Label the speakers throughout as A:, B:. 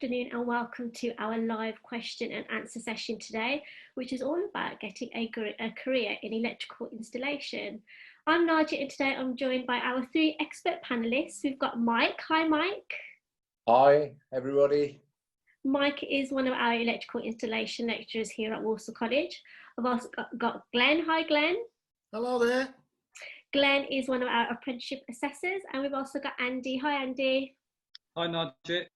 A: afternoon and welcome to our live question and answer session today, which is all about getting a career in electrical installation. I'm Nadia and today I'm joined by our three expert panellists. We've got Mike. Hi, Mike.
B: Hi, everybody.
A: Mike is one of our electrical installation lecturers here at Walsall College. I've also got Glenn. Hi, Glenn.
C: Hello there.
A: Glenn is one of our apprenticeship assessors, and we've also got Andy. Hi, Andy.
D: Hi, Nadia.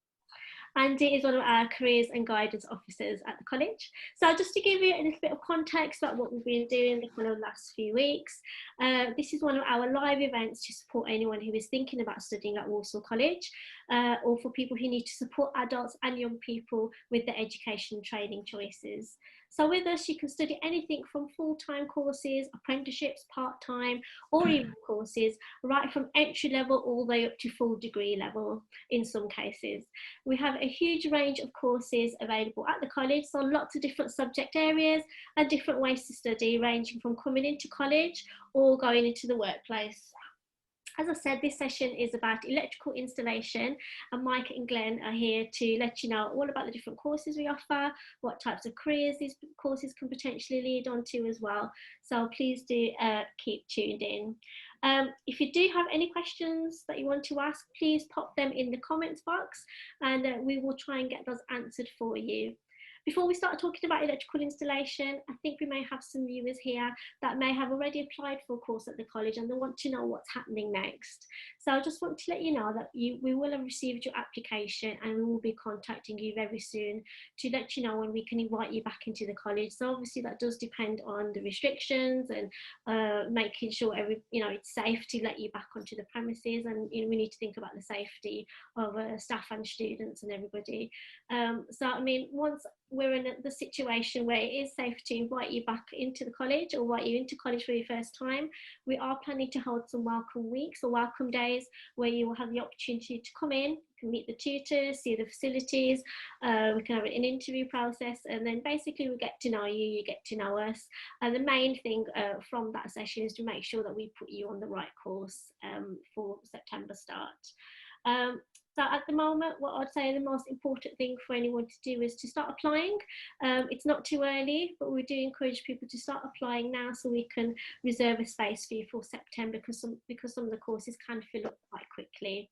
A: Andy is one of our careers and guidance officers at the college. So just to give you a little bit of context about what we've been doing the kind of last few weeks, this is one of our live events to support anyone who is thinking about studying at Walsall College, or for people who need to support adults and young people with their education and training choices. So with us, you can study anything from full-time courses, apprenticeships, part-time, or even courses, right from entry level all the way up to full degree level in some cases. We have a huge range of courses available at the college, so lots of different subject areas and different ways to study, ranging from coming into college or going into the workplace. As I said, this session is about electrical installation, and Mike and Glenn are here to let you know all about the different courses we offer, what types of careers these courses can potentially lead on to as well. So please do keep tuned in. If you do have any questions that you want to ask, please pop them in the comments box and we will try and get those answered for you. Before we start talking about electrical installation, I think we may have some viewers here that may have already applied for a course at the college and they want to know what's happening next. So I just want to let you know that we will have received your application and we will be contacting you very soon to let you know when we can invite you back into the college. So obviously that does depend on the restrictions and making sure it's safe to let you back onto the premises, and we need to think about the safety of staff and students and everybody. So I mean, once we're in the situation where it is safe to invite you back into the college or invite you into college for your first time, we are planning to hold some welcome weeks or welcome days where you will have the opportunity to come in, you can meet the tutors, see the facilities, we can have an interview process, and then basically we get to know you, you get to know us. And the main thing from that session is to make sure that we put you on the right course for September start. So at the moment, what I'd say the most important thing for anyone to do is to start applying. It's not too early, but we do encourage people to start applying now so we can reserve a space for you for September, because some of the courses can fill up quite quickly.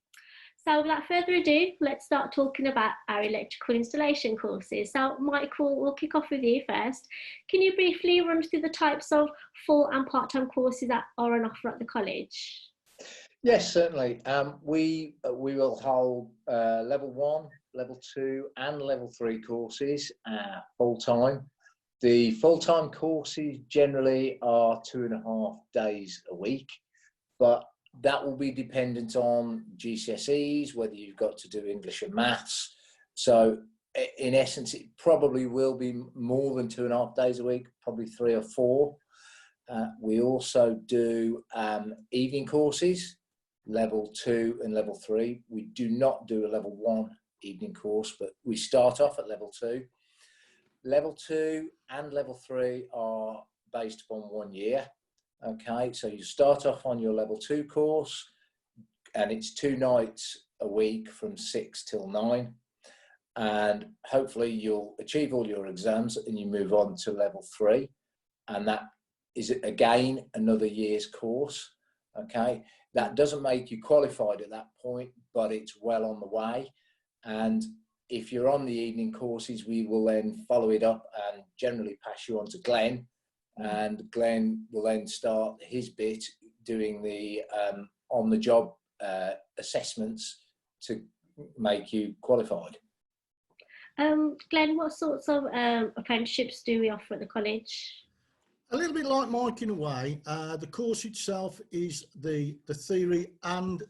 A: So without further ado, let's start talking about our electrical installation courses. So Michael, we'll kick off with you first. Can you briefly run through the types of full and part-time courses that are on offer at the college?
B: Yes, certainly. We will hold level 1, level 2 and level 3 courses full-time. The full-time courses generally are 2.5 days a week, but that will be dependent on GCSEs, whether you've got to do English and maths. So in essence, it probably will be more than 2.5 days a week, probably 3 or 4. We also do evening courses, level 2 and level 3. We do not do a level 1 evening course, but we start off at level 2. Level 2 and level 3 are based upon 1 year. Okay, so you start off on your level 2 course and it's 2 nights a week from 6 till 9. And hopefully you'll achieve all your exams and you move on to level 3. And that is again another year's course. Okay, that doesn't make you qualified at that point, but it's well on the way. And if you're on the evening courses, we will then follow it up and generally pass you on to Glenn. And Glenn will then start his bit doing the on-the-job assessments to make you qualified.
A: Glenn, what sorts of apprenticeships do we offer at the college?
C: A little bit like Mike in a way. The course itself is the theory and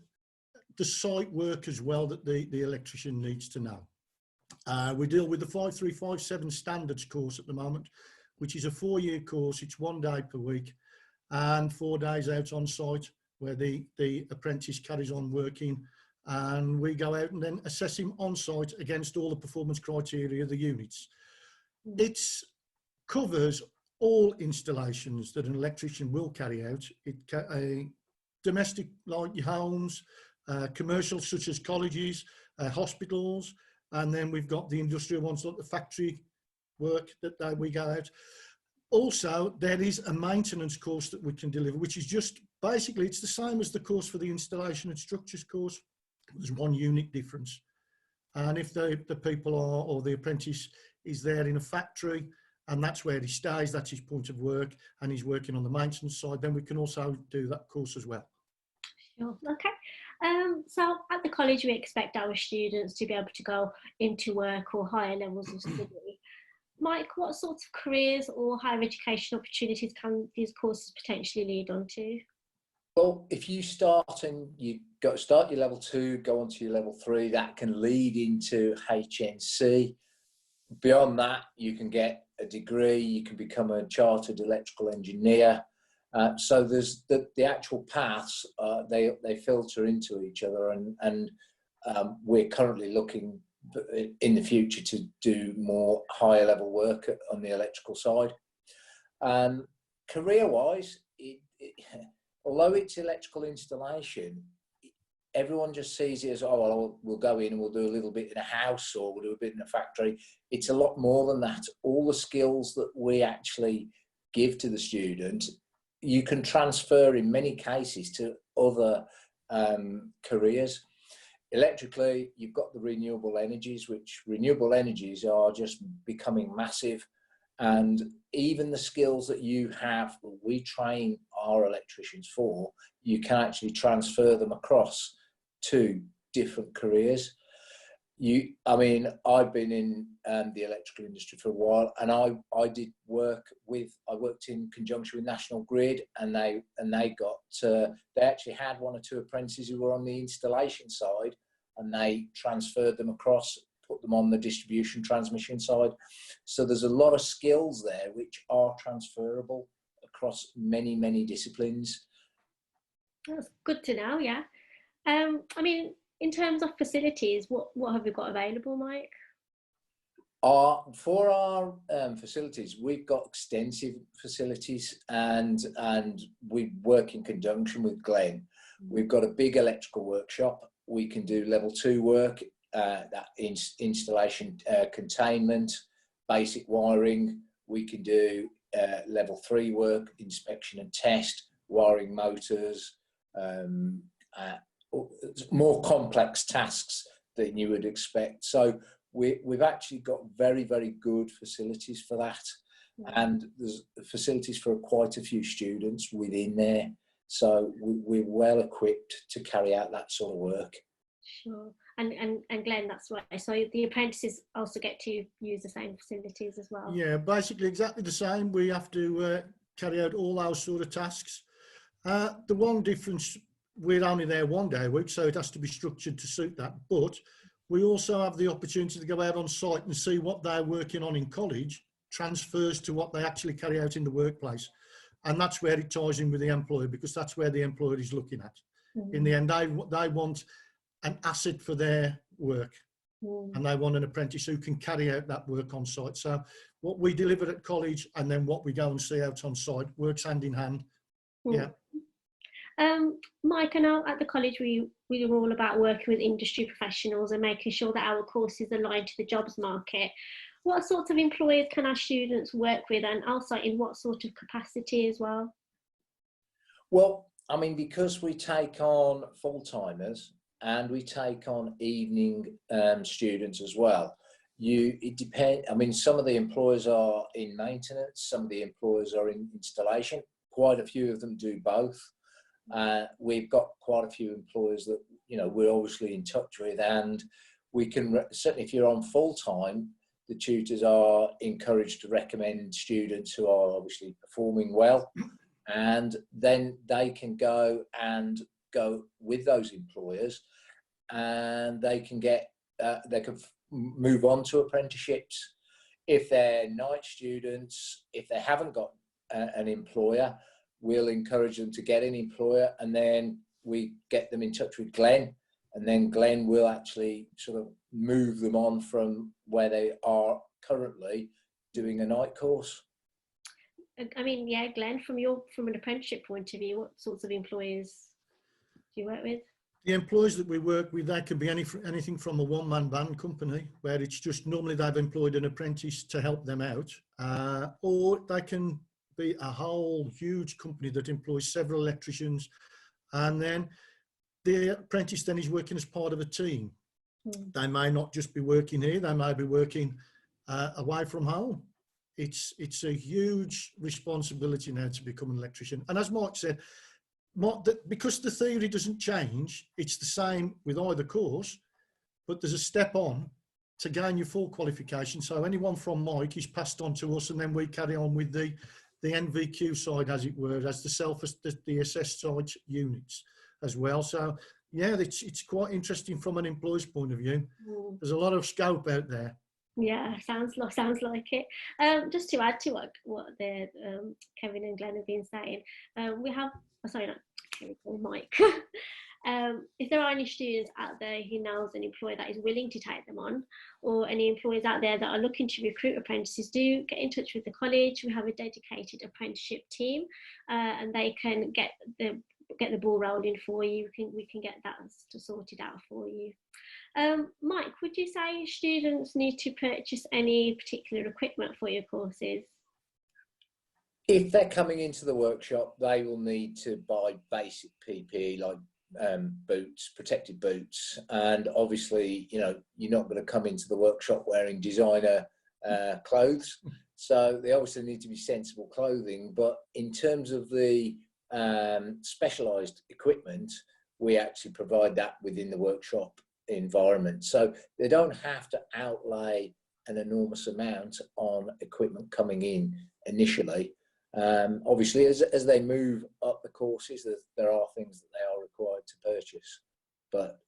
C: the site work as well that the electrician needs to know. We deal with the 5357 standards course at the moment, which is a 4-year course. It's 1 day per week and 4 days out on site where the apprentice carries on working, and we go out and then assess him on site against all the performance criteria of the units. It covers all installations that an electrician will carry out. Domestic like your homes, commercial such as colleges, hospitals, And then we've got the industrial ones, like the factory work that we go out. Also, there is a maintenance course that we can deliver, which is just basically, it's the same as the course for the installation and structures course. There's one unique difference. And if the people are, or the apprentice is there in a factory, and that's where he stays, that's his point of work, and he's working on the maintenance side, then we can also do that course as well.
A: Sure. Okay. So at the college, we expect our students to be able to go into work or higher levels of study. Mike, what sorts of careers or higher education opportunities can these courses potentially lead on to?
B: Well, if you start and you start your level 2, go on to your level 3, that can lead into HNC. Beyond that, you can get a degree, you can become a chartered electrical engineer. So there's the actual paths, they filter into each other, and we're currently looking in the future to do more higher level work on the electrical side. Career-wise, although it's electrical installation, everyone just sees it as, oh, well, we'll go in and we'll do a little bit in a house or we'll do a bit in a factory. It's a lot more than that. All the skills that we actually give to the student, you can transfer in many cases to other careers. Electrically, you've got the renewable energies, which renewable energies are just becoming massive. And even the skills that you have, we train our electricians for, you can actually transfer them across to different careers. I've been in the electrical industry for a while, and I worked in conjunction with National Grid, and they actually had 1 or 2 apprentices who were on the installation side, and they transferred them across, put them on the distribution transmission side. So there's a lot of skills there which are transferable across many, many disciplines.
A: That's good to know, yeah. In terms of facilities, what have we got available, Mike?
B: For our facilities, we've got extensive facilities, and we work in conjunction with Glenn. We've got a big electrical workshop. We can do level 2 work, that installation, containment, basic wiring. We can do level 3 work, inspection and test, wiring motors, more complex tasks than you would expect. So we've actually got very, very good facilities for that. And there's facilities for quite a few students within there. So we're well equipped to carry out that sort of work.
A: Sure. And Glenn, that's right. So the apprentices also get to use the same facilities as well?
C: Yeah, basically exactly the same. We have to carry out all our sort of tasks. The one difference, we're only there 1 day a week, so it has to be structured to suit that. But we also have the opportunity to go out on site and see what they're working on in college transfers to what they actually carry out in the workplace. And that's where it ties in with the employer, because that's where the employer is looking at. In the end, they want an asset for their work, and they want an apprentice who can carry out that work on site. So what we deliver at college and then what we go and see out on site works hand in hand. Yeah.
A: Mike, I know at the college we are all about working with industry professionals and making sure that our courses align to the jobs market. What sorts of employers can our students work with, and also in what sort of capacity as well?
B: Well, because we take on full-timers and we take on evening students as well, it depends. Some of the employers are in maintenance, some of the employers are in installation. Quite a few of them do both. We've got quite a few employers that we're obviously in touch with, and we can certainly, if you're on full-time, the tutors are encouraged to recommend students who are obviously performing well, and then they can go with those employers, and they can move on to apprenticeships. If they're night students, if they haven't got an employer, we'll encourage them to get an employer, and then we get them in touch with Glenn, and then Glenn will actually sort of move them on from where they are currently doing a night course.
A: Glenn, from an apprenticeship point of view, what sorts of employers do you work with?
C: The employees that we work with, that can be anything from a one-man band company, where it's just normally they've employed an apprentice to help them out, or they can be a whole huge company that employs several electricians, and then the apprentice then is working as part of a team. They may not just be working here, they may be working away from home. It's a huge responsibility now to become an electrician. And as Mike said, because the theory doesn't change, it's the same with either course, but there's a step on to gain your full qualification. So anyone from Mike is passed on to us, and then we carry on with the NVQ side, as it were, as the assessed side units as well. So yeah, it's quite interesting from an employer's point of view. There's a lot of scope out there.
A: Yeah, sounds like it. Just to add to what the Kevin and Glenn have been saying, we have, Mike. If there are any students out there who knows an employer that is willing to take them on, or any employers out there that are looking to recruit apprentices, do get in touch with the college. We have a dedicated apprenticeship team, and they can get the ball rolling for you. We can get that sorted out for you. Mike, would you say students need to purchase any particular equipment for your courses?
B: If they're coming into the workshop, they will need to buy basic PPE like boots, protected boots, and obviously, you know, you're not going to come into the workshop wearing designer clothes, so they obviously need to be sensible clothing. But in terms of the specialised equipment, we actually provide that within the workshop environment, so they don't have to outlay an enormous amount on equipment coming in initially. Obviously, as they move up the courses, there are things that they are required to purchase. But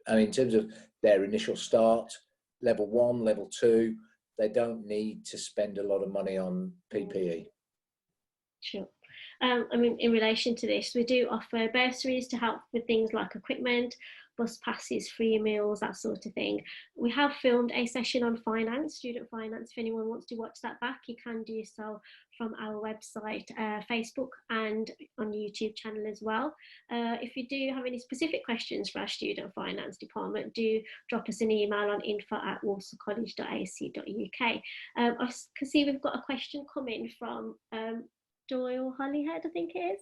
B: I mean, in terms of their initial start, level 1, level 2, they don't need to spend a lot of money on PPE.
A: Sure. I mean, in relation to this, we do offer bursaries to help with things like equipment, bus passes, free meals, that sort of thing. We have filmed a session on finance, student finance. If anyone wants to watch that back, you can do so from our website, Facebook, and on YouTube channel as well. If you do have any specific questions for our student finance department, do drop us an email on info@walsallcollege.ac.uk. I can see we've got a question coming from Doyle Hollyhead, I think it is.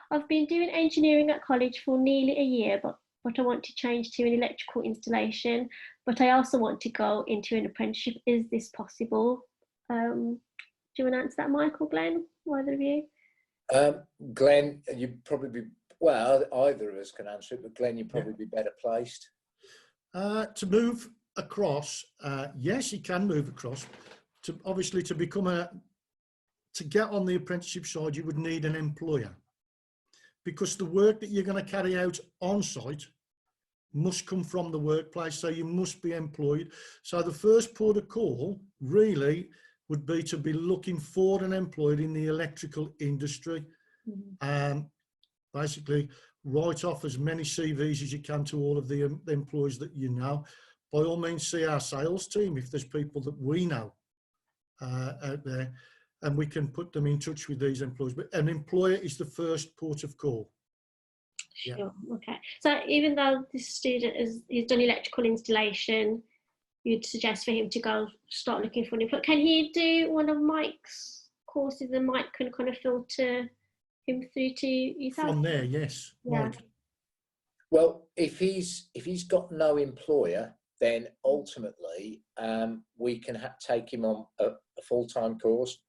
A: I've been doing engineering at college for nearly a year, but I want to change to an electrical installation, but I also want to go into an apprenticeship. Is this possible? Do you want to answer that, Mike or Glenn? Either of you?
B: Glenn, you'd probably be, well, either of us can answer it, but Glenn, you'd probably be better placed.
C: To move across, yes, you can move across. Obviously, to get on the apprenticeship side, you would need an employer, because the work that you're going to carry out on site must come from the workplace, so you must be employed. So the first port of call really would be to be looking for an employer in the electrical industry. Basically, write off as many CVs as you can to all of the employees that you know. By all means, see our sales team if there's people that we know out there, and we can put them in touch with these employees. But an employer is the first port of call.
A: Sure. Yeah. Okay. So even though this student he's done electrical installation, you'd suggest for him to go start looking for an employer. Can he do one of Mike's courses, and Mike can kind of filter him through to yourself?
C: From there, yes.
A: Yeah.
C: Mike.
B: Well, if he's got no employer, then ultimately we can take him on a full-time course.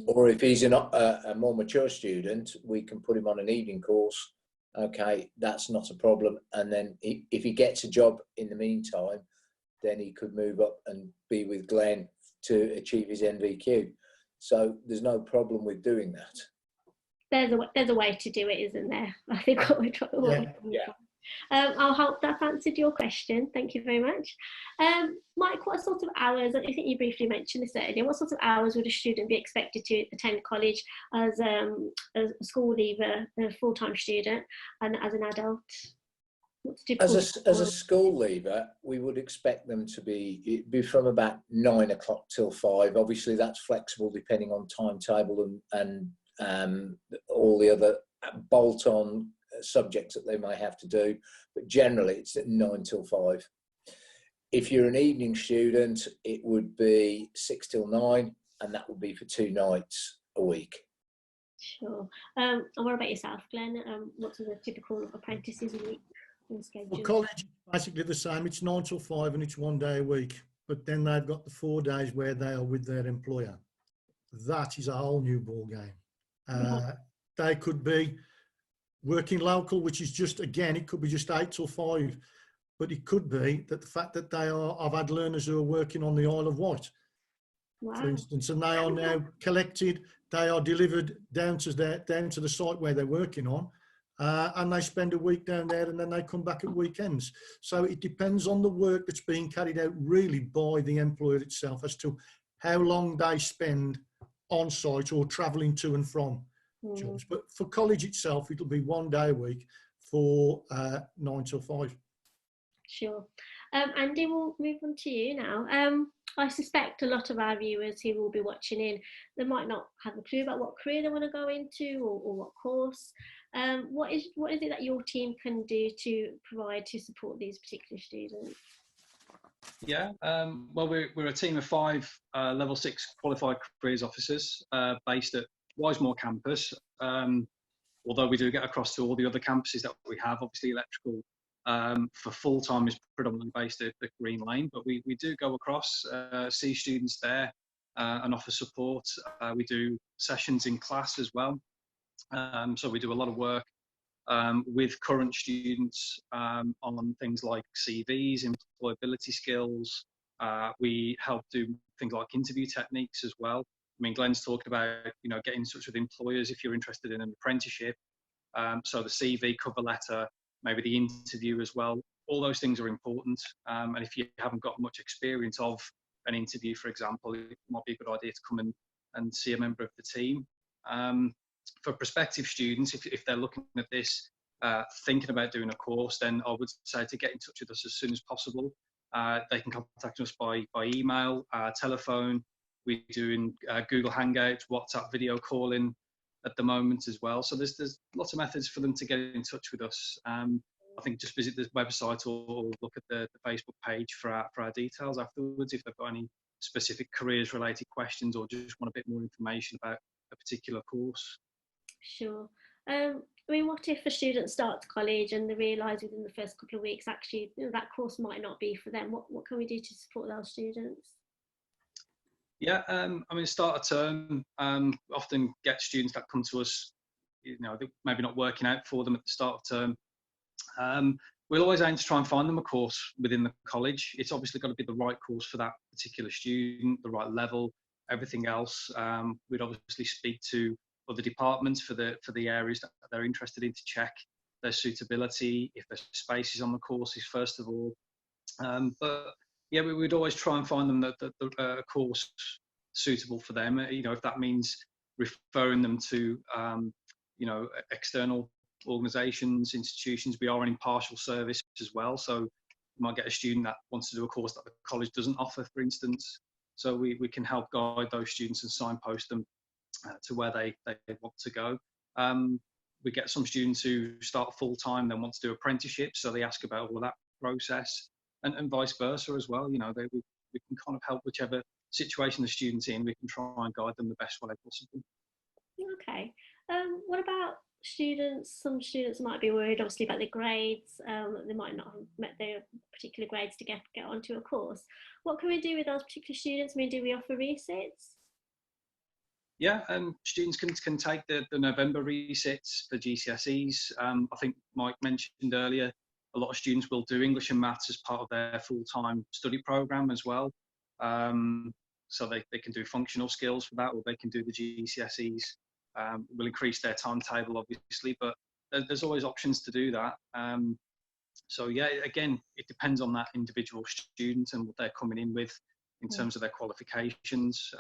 B: Or if he's a more mature student, we can put him on an evening course. Okay, that's not a problem. And then if he gets a job in the meantime, then he could move up and be with Glenn to achieve his NVQ. So there's no problem with doing that.
A: There's a way to do it, isn't there? I think what we're trying.
B: Yeah.
A: I hope that answered your question. Thank you very much. Mike, what sort of hours, I think you briefly mentioned this earlier, what sort of hours would a student be expected to attend college as a school leaver, a full-time student, and as an adult?
B: As a school leaver, we would expect them to be from about 9 o'clock till 5. Obviously, that's flexible depending on timetable and all the other bolt-on subjects that they may have to do, but generally it's at 9 till 5. If you're an evening student, it would be 6 till 9, and that would be for 2 nights a week.
A: Sure. And what about yourself, Glenn? What's the typical apprentices week schedule?
C: Well, college, basically the same. It's 9 till 5 and it's 1 day a week. But then they've got the 4 days where they are with their employer. That is a whole new ball game. They could be working local, which is just, again, it could be just 8 till 5. But it could be that the fact that I've had learners who are working on the Isle of Wight, for instance, and they are now collected, they are delivered down to the site where they're working on, and they spend a week down there and then they come back at weekends. So it depends on the work that's being carried out really by the employer itself as to how long they spend on site or travelling to and from jobs. But for college itself, it'll be 1 day a week for 9 till 5.
A: Sure. Andy, we'll move on to you now. I suspect a lot of our viewers who will be watching in, they might not have a clue about what career they want to go into or what course. What is it that your team can do to provide to support these particular students?
D: Yeah, well, we're a team of 5 level 6 qualified careers officers based at Wisemore campus. Although we do get across to all the other campuses that we have, obviously electrical for full-time is predominantly based at Green Lane, but we do go across, see students there and offer support. We do sessions in class as well. So we do a lot of work with current students on things like CVs, employability skills. We help do things like interview techniques as well. I mean, Glenn's talked about, getting in touch with employers if you're interested in an apprenticeship. So the CV, cover letter, maybe the interview as well. All those things are important. And if you haven't got much experience of an interview, for example, it might be a good idea to come and see a member of the team. For prospective students, if they're looking at this, thinking about doing a course, then I would say to get in touch with us as soon as possible. They can contact us by email, telephone. We're doing Google Hangouts, WhatsApp video calling at the moment as well. So there's lots of methods for them to get in touch with us. I think just visit the website or look at the Facebook page for our details afterwards if they've got any specific careers related questions or just want a bit more information about a particular course.
A: Sure. I mean, what if a student starts college and they realise within the first couple of weeks, actually, that course might not be for them? What can we do to support those students?
D: Yeah, I mean, start a term, often get students that come to us, they're maybe not working out for them at the start of term. We'll always aim to try and find them a course within the college. It's obviously got to be the right course for that particular student, the right level, everything else. We'd obviously speak to other departments for the areas that they're interested in to check their suitability, if there's spaces on the courses, first of all. But yeah, we would always try and find them a course suitable for them. If that means referring them to, external organisations, institutions. We are an impartial service as well. So you might get a student that wants to do a course that the college doesn't offer, for instance. So we can help guide those students and signpost them to where they want to go. We get some students who start full-time, then want to do apprenticeships. So they ask about all of that process. And vice versa as well. We can kind of help whichever situation the student's in. We can try and guide them the best way possible.
A: Okay. What about students? Some students might be worried, obviously, about their grades. They might not have met their particular grades to get onto a course. What can we do with those particular students? I mean, do we offer resits?
D: Yeah, students can take the November resits for GCSEs. I think Mike mentioned earlier, a lot of students will do English and maths as part of their full-time study program as well. So they can do functional skills for that, or they can do the GCSEs. Will increase their timetable, obviously, but there's always options to do that. So yeah, again, it depends on that individual student and what they're coming in with in terms of their qualifications.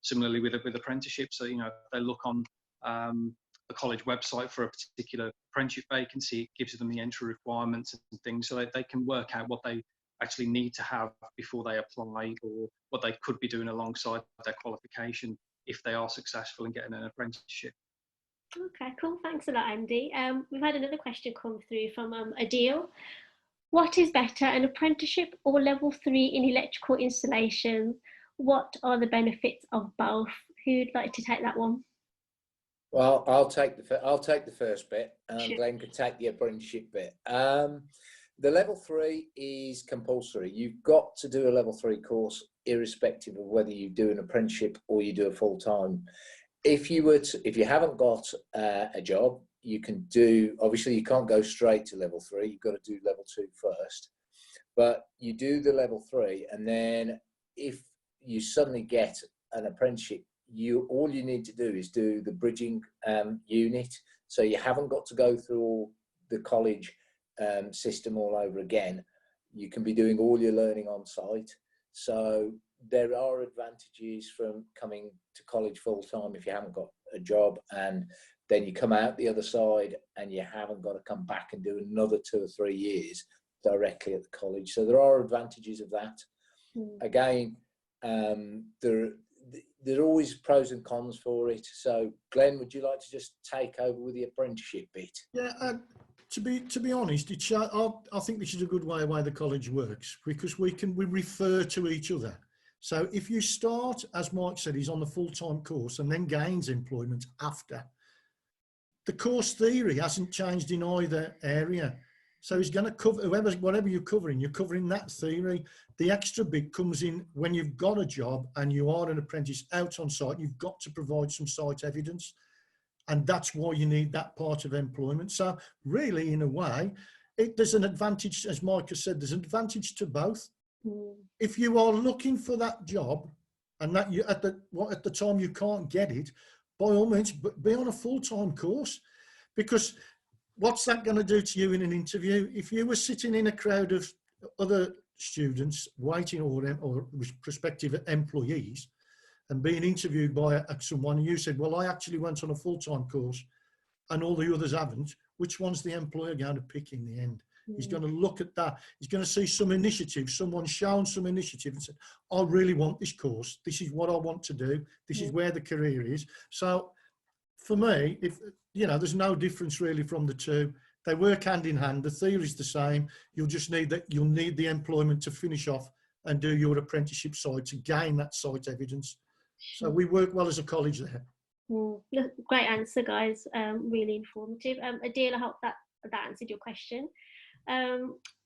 D: Similarly with apprenticeships, so if they look on the college website for a particular apprenticeship vacancy, it gives them the entry requirements and things, so they can work out what they actually need to have before they apply, or what they could be doing alongside their qualification if they are successful in getting an apprenticeship.
A: Okay, cool. Thanks a lot, Andy. We've had another question come through from Adil. What is better, an apprenticeship or level 3 in electrical installation? What are the benefits of both? Who'd like to take that one?
B: Well, I'll take the first bit, and
A: Sure.
B: Glenn could take the apprenticeship bit. The level 3 is compulsory. You've got to do a level 3 course, irrespective of whether you do an apprenticeship or you do a full-time. If you haven't got a job, you can do. Obviously, you can't go straight to level 3. You've got to do level 2 first. But you do the level 3, and then if you suddenly get an apprenticeship, all you need to do is do the bridging unit. So you haven't got to go through all the college system all over again. You can be doing all your learning on site. So there are advantages from coming to college full time if you haven't got a job, and then you come out the other side and you haven't got to come back and do another 2 or 3 years directly at the college. So there are advantages of that. Again, there are always pros and cons for it. So Glenn, would you like to just take over with the apprenticeship bit?
C: Yeah, to be honest, I think this is a good way the college works, because we refer to each other. So if you start, as Mike said, he's on the full-time course and then gains employment after, the course theory hasn't changed in either area. So he's going to cover whatever you're covering that theory. The extra bit comes in when you've got a job and you are an apprentice out on site. You've got to provide some site evidence, and that's why you need that part of employment. So really, in a way, there's an advantage, as Mike has said, there's an advantage to both. If you are looking for that job and that you at the time you can't get it, by all means, be on a full-time course, because what's that going to do to you in an interview? If you were sitting in a crowd of other students waiting, or prospective employees, and being interviewed by someone, and you said, well, I actually went on a full-time course and all the others haven't, which one's the employer going to pick in the end? He's going to look at that. He's going to see some initiative, someone shown some initiative and said, I really want this course. This is what I want to do. This is where the career is. So for me, there's no difference really from the two. They work hand in hand. The theory is the same. You'll just need the employment to finish off and do your apprenticeship side to gain that site evidence. So we work well as a college there.
A: Great answer, guys. Really informative. Adil, I hope that answered your question.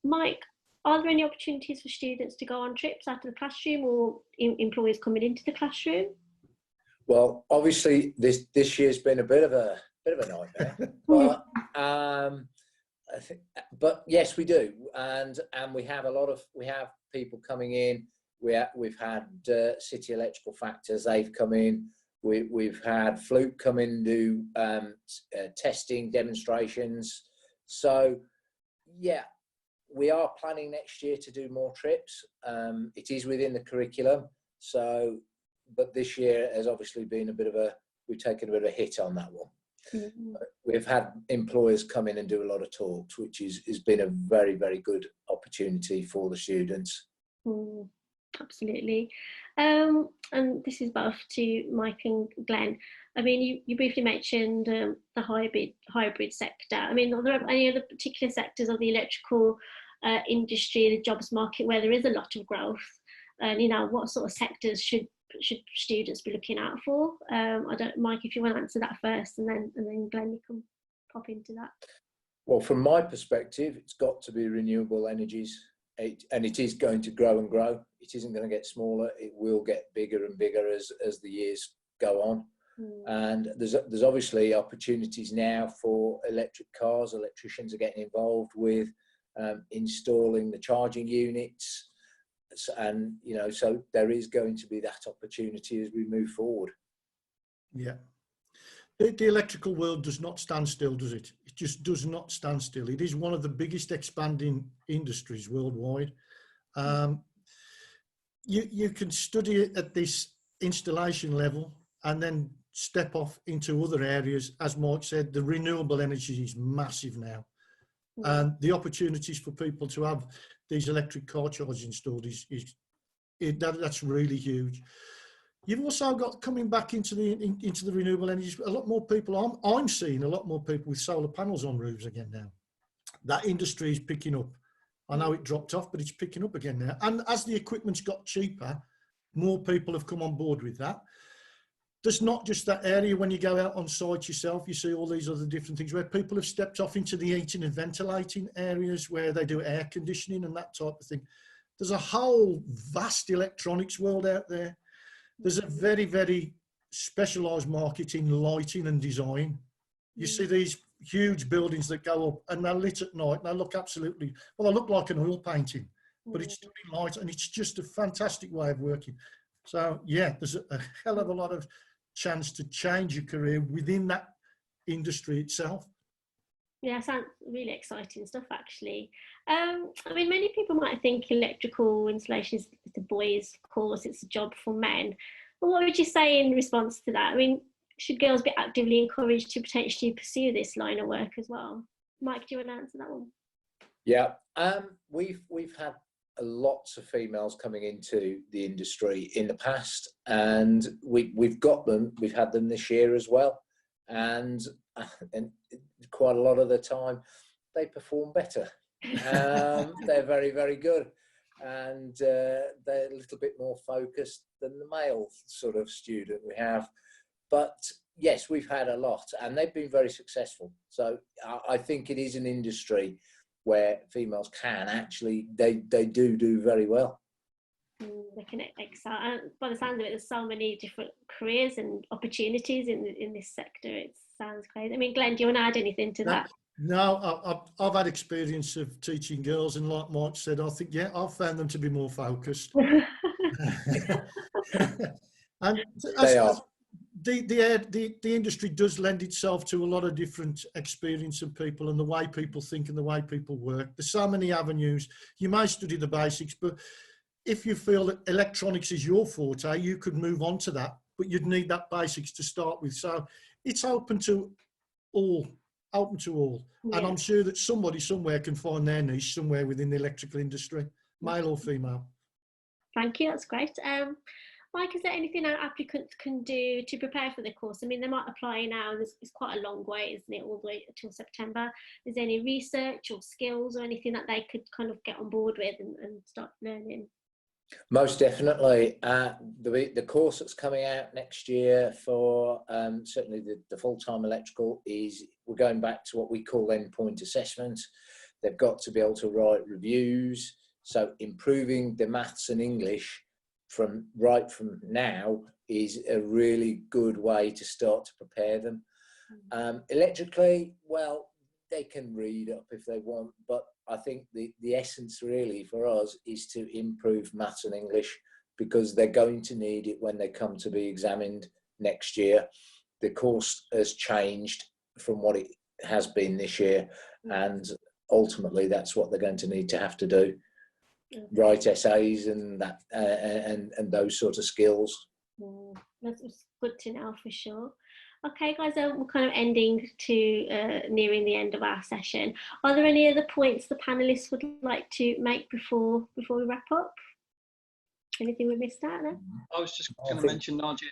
A: Mike, are there any opportunities for students to go on trips out of the classroom, or employees coming into the classroom?
B: Well, obviously this year's been a bit of a nightmare, but yes, we do, and we have people coming in. We've had City Electrical Factors. They've come in. We've had Fluke come in and do testing demonstrations. So yeah, we are planning next year to do more trips. It is within the curriculum. So, but this year has obviously been we've taken a bit of a hit on that one. We've had employers come in and do a lot of talks, which has been a very, very good opportunity for the students.
A: Absolutely. And this is both to Mike and Glenn. I mean, you briefly mentioned the hybrid sector. I mean, are there any other particular sectors of the electrical industry, the jobs market, where there is a lot of growth? And what sort of sectors should students be looking out for? Mike, if you want to answer that first, and then Glenn, you can pop into that.
B: Well, from my perspective, it's got to be renewable energies. And it is going to grow and grow. It isn't going to get smaller. It will get bigger and bigger as the years go on. And there's obviously opportunities now for electric cars. Electricians are getting involved with installing the charging units, and so there is going to be that opportunity as we move forward. Yeah.
C: The electrical world does not stand still, does it? It just does not stand still. It is one of the biggest expanding industries worldwide. You can study it at this installation level and then step off into other areas. As Mike said, the renewable energy is massive now. And the opportunities for people to have these electric car chargers installed that's really huge. You've also got coming back into the renewable energies. A lot more people. I'm seeing a lot more people with solar panels on roofs again now. That industry is picking up. I know it dropped off, but it's picking up again now. And as the equipment's got cheaper, more people have come on board with that. There's not just that area. When you go out on site yourself, you see all these other different things where people have stepped off into the heating and ventilating areas where they do air conditioning and that type of thing. There's a whole vast electronics world out there. There's a very, very specialised market in lighting and design. You see these huge buildings that go up and they're lit at night and they look absolutely, well, they look like an oil painting, but it's doing light, and it's just a fantastic way of working. So yeah, there's a hell of a lot of chance to change your career within that industry itself.
A: Yeah, sounds really exciting stuff, actually. I mean, many people might think electrical installation is the boys' course, it's a job for men. But what would you say in response to that? I mean, should girls be actively encouraged to potentially pursue this line of work as well? Mike, do you want to answer that one?
B: Yeah, we've had lots of females coming into the industry in the past, and we've had them this year as well, and quite a lot of the time they perform better. They're very, very good, and they're a little bit more focused than the male sort of student we have. But yes, we've had a lot, and they've been very successful. So I think it is an industry where females can actually, they do very well.
A: They can excel. And by the sound of it, there's so many different careers and opportunities in this sector. It sounds crazy. I mean, Glenn, do you want to add anything to that?
C: No, I've had experience of teaching girls, and like Mike said, I think, yeah, I've found them to be more focused. And
B: They are.
C: The industry does lend itself to a lot of different experience of people and the way people think and the way people work. There's so many avenues. You may study the basics, but if you feel that electronics is your forte, you could move on to that, but you'd need that basics to start with. So it's open to all. Yeah. And I'm sure that somebody somewhere can find their niche somewhere within the electrical industry, male or female.
A: Thank you, that's great. Mike, is there anything our applicants can do to prepare for the course? I mean, they might apply now, and it's quite a long way, isn't it, all the way until September. Is there any research or skills or anything that they could kind of get on board with and start learning?
B: Most definitely. The course that's coming out next year for certainly the full-time electrical is, we're going back to what we call endpoint assessment. They've got to be able to write reviews, so improving the maths and English from now is a really good way to start to prepare them. Electrically, well, they can read up if they want, but I think the essence really for us is to improve maths and English, because they're going to need it when they come to be examined next year. The course has changed from what it has been this year, and ultimately that's what they're going to need to have to do. Write essays and that and those sort of skills.
A: That's good to know for sure. Okay, guys, we're kind of ending to nearing the end of our session. Are there any other points the panelists would like to make before we wrap up? Anything we missed out there?
D: I was just going to mention, Nadia,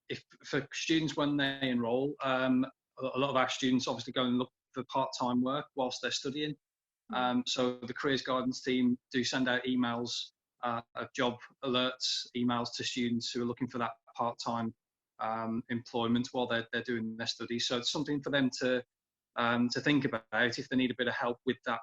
D: if for students when they enrol, a lot of our students obviously go and look for part-time work whilst they're studying. So the careers guidance team do send out emails of job alerts, emails to students who are looking for that part-time employment while they're doing their studies. So it's something for them to think about if they need a bit of help with that,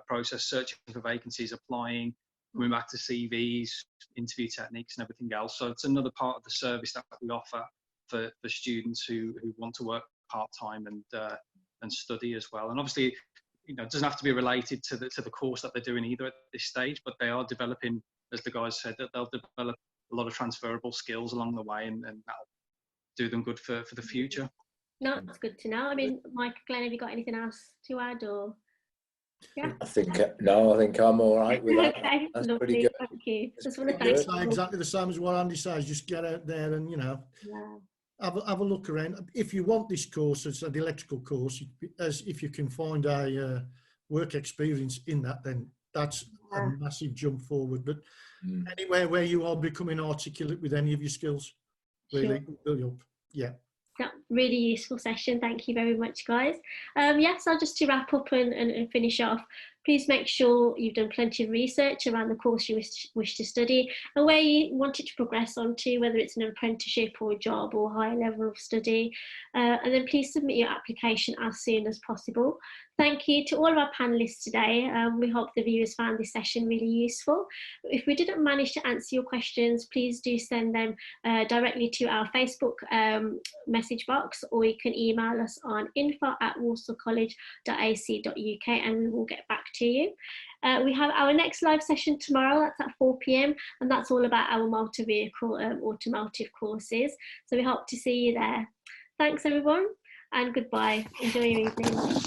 D: process, searching for vacancies, applying, coming back to CVs, interview techniques and everything else. So it's another part of the service that we offer for students who want to work part-time and study as well. And obviously, it doesn't have to be related to the course that they're doing either at this stage, but they are developing, as the guys said, that they'll develop a lot of transferable skills along the way, and that'll do them good for the future.
A: No, that's good to know. I mean, Mike, Glenn, have you got anything else to add, or? Yeah.
B: I think I'm all right with that.
A: Okay,
B: That's
A: lovely.
B: pretty good.
A: Thank you.
B: That's
A: Just want to
B: pretty
A: thank
B: good.
A: you.
C: Exactly the same as what Andy says. Just get out there and have a look around. If you want this course, it's an electrical course. If you can find a work experience in that, then that's a massive jump forward. But anywhere where you are becoming articulate with any of your skills, really, build up. Yeah.
A: That really useful session. Thank you very much, guys. Yes, so just to wrap up and finish off, please make sure you've done plenty of research around the course you wish to study and where you want it to progress onto, whether it's an apprenticeship or a job or higher level of study. And then please submit your application as soon as possible. Thank you to all of our panellists today. We hope the viewers found this session really useful. If we didn't manage to answer your questions, please do send them directly to our Facebook message box, or you can email us on info@walsallcollege.ac.uk and we will get back to you. We have our next live session tomorrow, that's at 4 p.m, and that's all about our motor vehicle automotive courses. So we hope to see you there. Thanks everyone, and goodbye. Enjoy your evening.